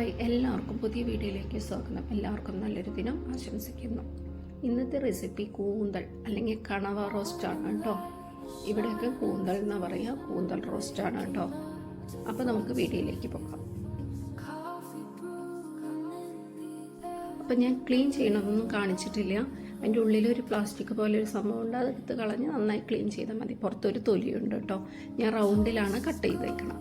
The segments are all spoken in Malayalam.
ഹായ്, എല്ലാവർക്കും പുതിയ വീഡിയോയിലേക്ക് സ്വാഗതം. എല്ലാവർക്കും നല്ലൊരു ദിനം ആശംസിക്കുന്നു. ഇന്നത്തെ റെസിപ്പി കൂന്തൽ അല്ലെങ്കിൽ കണവ റോസ്റ്റാണ് കേട്ടോ. ഇവിടെയൊക്കെ കൂന്തൽ എന്ന് പറയുക, കൂന്തൽ റോസ്റ്റാണ് കേട്ടോ. അപ്പോൾ നമുക്ക് വീഡിയോയിലേക്ക് പോകാം. അപ്പം ഞാൻ ക്ലീൻ ചെയ്യണമെന്നൊന്നും കാണിച്ചിട്ടില്ല. അതിൻ്റെ ഉള്ളിലൊരു പ്ലാസ്റ്റിക് പോലെ ഒരു സംഭവം ഉണ്ട്, അതെടുത്ത് കളഞ്ഞ് നന്നായി ക്ലീൻ ചെയ്താൽ മതി. പുറത്തൊരു തൊലിയുണ്ട് കേട്ടോ. ഞാൻ റൗണ്ടിലാണ് കട്ട് ചെയ്തേക്കണം.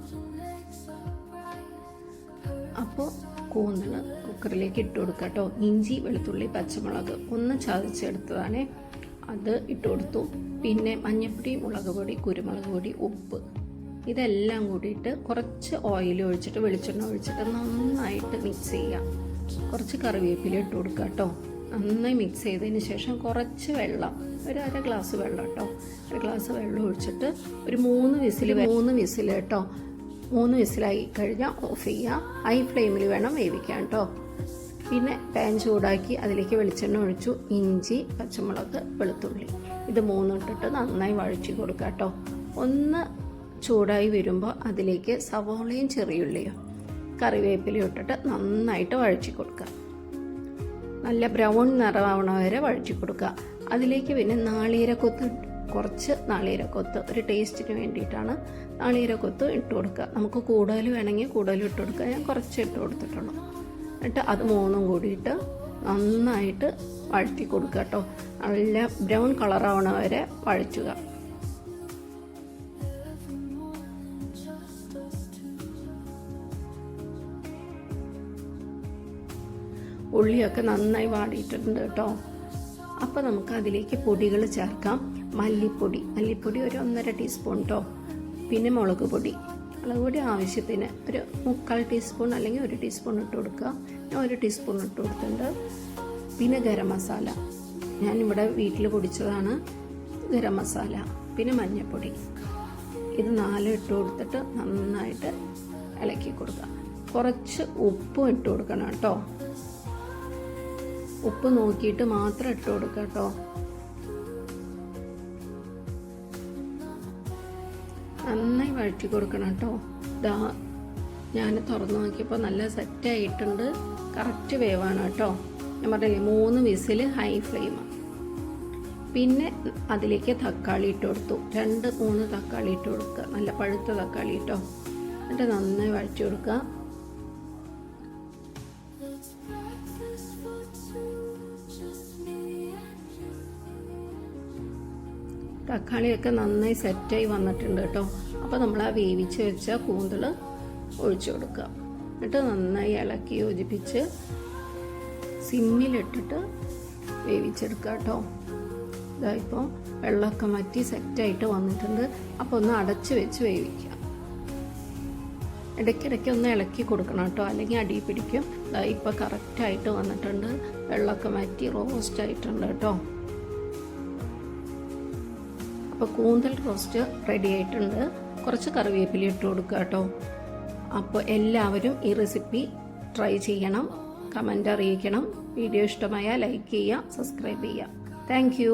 അപ്പോൾ കൂന്തൽ കുക്കറിലേക്ക് ഇട്ട് കൊടുക്കുക കേട്ടോ. ഇഞ്ചി, വെളുത്തുള്ളി, പച്ചമുളക് ഒന്ന് ചതച്ചെടുത്തതാണ്, അത് ഇട്ട് കൊടുത്തു. പിന്നെ മഞ്ഞൾപ്പൊടി, മുളക് പൊടി, കുരുമുളക് പൊടി, ഉപ്പ്, ഇതെല്ലാം കൂടിയിട്ട് കുറച്ച് ഓയിൽ ഒഴിച്ചിട്ട്, വെളിച്ചെണ്ണ ഒഴിച്ചിട്ട് നന്നായിട്ട് മിക്സ് ചെയ്യുക. കുറച്ച് കറിവേപ്പില ഇട്ട് കൊടുക്കുക കേട്ടോ. നന്നായി മിക്സ് ചെയ്തതിന് ശേഷം കുറച്ച് വെള്ളം, ഒരു അര ഗ്ലാസ് വെള്ളം കേട്ടോ. അര ഗ്ലാസ് വെള്ളം ഒഴിച്ചിട്ട് ഒരു 3 വിസിൽ കേട്ടോ. 3 വിസിലായി കഴിഞ്ഞാൽ ഓഫ് ചെയ്യുക. ഹൈ ഫ്ലെയിമിൽ വേണം വേവിക്കാൻ കേട്ടോ. പിന്നെ പാൻ ചൂടാക്കി അതിലേക്ക് വെളിച്ചെണ്ണ ഒഴിച്ചു. ഇഞ്ചി, പച്ചമുളക്, വെളുത്തുള്ളി, ഇത് 3 ഇട്ടിട്ട് നന്നായി വഴറ്റി കൊടുക്കുക കേട്ടോ. ഒന്ന് ചൂടായി വരുമ്പോൾ അതിലേക്ക് സവോളയും ചെറിയുള്ളിയും കറിവേപ്പിലയും ഇട്ടിട്ട് നന്നായിട്ട് വഴറ്റി കൊടുക്കുക. നല്ല ബ്രൗൺ നിറമാവണ വരെ വഴറ്റി കൊടുക്കുക. അതിലേക്ക് പിന്നെ കുറച്ച് നാളികേരക്കൊത്ത്, ഒരു ടേസ്റ്റിന് വേണ്ടിയിട്ടാണ് നാളികേരക്കൊത്ത് ഇട്ട് കൊടുക്കുക. നമുക്ക് കൂടുതൽ വേണമെങ്കിൽ കൂടുതൽ ഇട്ട് കൊടുക്കുക. ഞാൻ കുറച്ച് ഇട്ട് കൊടുത്തിട്ടുള്ളൂ. എന്നിട്ട് അത് 3 കൂടിയിട്ട് നന്നായിട്ട് വഴറ്റി കൊടുക്കുക കേട്ടോ. നല്ല ബ്രൗൺ കളറാവണ വരെ വഴറ്റുക. ഉള്ളിയൊക്കെ നന്നായി വാടിയിട്ടുണ്ട് കേട്ടോ. അപ്പോൾ നമുക്ക് അതിലേക്ക് പൊടികൾ ചേർക്കാം. മല്ലിപ്പൊടി ഒരു 1.5 ടീസ്പൂൺ കേട്ടോ. പിന്നെ മുളക് പൊടി ആവശ്യത്തിന് ഒരു 3/4 ടീസ്പൂൺ അല്ലെങ്കിൽ 1 ടീസ്പൂൺ ഇട്ട് കൊടുക്കുക. ഞാൻ 1 ടീസ്പൂൺ ഇട്ട് കൊടുത്തിട്ടുണ്ട്. പിന്നെ ഗരം മസാല, ഞാനിവിടെ വീട്ടിൽ പൊടിച്ചതാണ് ഗരം മസാല. പിന്നെ മഞ്ഞൾപ്പൊടി, ഇത് 4 ഇട്ട് കൊടുത്തിട്ട് നന്നായിട്ട് ഇളക്കി കൊടുക്കുക. കുറച്ച് ഉപ്പും ഇട്ട് കൊടുക്കണം കേട്ടോ. ഉപ്പ് നോക്കിയിട്ട് മാത്രം ഇട്ട് കൊടുക്കുക കേട്ടോ. നന്നായി വഴറ്റി കൊടുക്കണം കേട്ടോ. ഞാൻ തുറന്നു നോക്കിയപ്പോൾ നല്ല സെറ്റായിട്ടുണ്ട്. കറക്റ്റ് വേവാണ് കേട്ടോ. ഞാൻ പറഞ്ഞില്ലേ 3 വിസിൽ ഹൈ ഫ്ലെയിം. പിന്നെ അതിലേക്ക് തക്കാളി ഇട്ട് കൊടുത്തു. 2-3 തക്കാളി ഇട്ട് കൊടുക്കുക. നല്ല പഴുത്ത തക്കാളി കേട്ടോ. എന്നിട്ട് നന്നായി വഴറ്റി കൊടുക്കുക. തക്കാളിയൊക്കെ നന്നായി സെറ്റായി വന്നിട്ടുണ്ട് കേട്ടോ. അപ്പോൾ നമ്മൾ ആ വേവിച്ച് വെച്ച കൂന്തൽ ഒഴിച്ചു കൊടുക്കുക. എന്നിട്ട് നന്നായി ഇളക്കി യോജിപ്പിച്ച് സിമ്മിലിട്ടിട്ട് വേവിച്ചെടുക്കുക കേട്ടോ. ഇതായിപ്പോൾ വെള്ളമൊക്കെ മാറ്റി സെറ്റായിട്ട് വന്നിട്ടുണ്ട്. അപ്പോൾ ഒന്ന് അടച്ച് വെച്ച് വേവിക്കുക. ഇടയ്ക്കിടയ്ക്ക് ഒന്ന് ഇളക്കി കൊടുക്കണം കേട്ടോ, അല്ലെങ്കിൽ അടി പിടിക്കും. ഇപ്പോൾ കറക്റ്റായിട്ട് വന്നിട്ടുണ്ട്. വെള്ളമൊക്കെ മാറ്റി റോസ്റ്റ് ആയിട്ടുണ്ട് കേട്ടോ. അപ്പോൾ കൂന്തൽ റോസ്റ്റ് റെഡി ആയിട്ടുണ്ട്. കുറച്ച് കറിവേപ്പില ഇട്ട് കൊടുക്കുക കേട്ടോ. അപ്പോൾ എല്ലാവരും ഈ റെസിപ്പി ട്രൈ ചെയ്യണം, കമൻ്റ് അറിയിക്കണം. വീഡിയോ ഇഷ്ടമായാൽ ലൈക്ക് ചെയ്യുക, സബ്സ്ക്രൈബ് ചെയ്യുക. Thank you.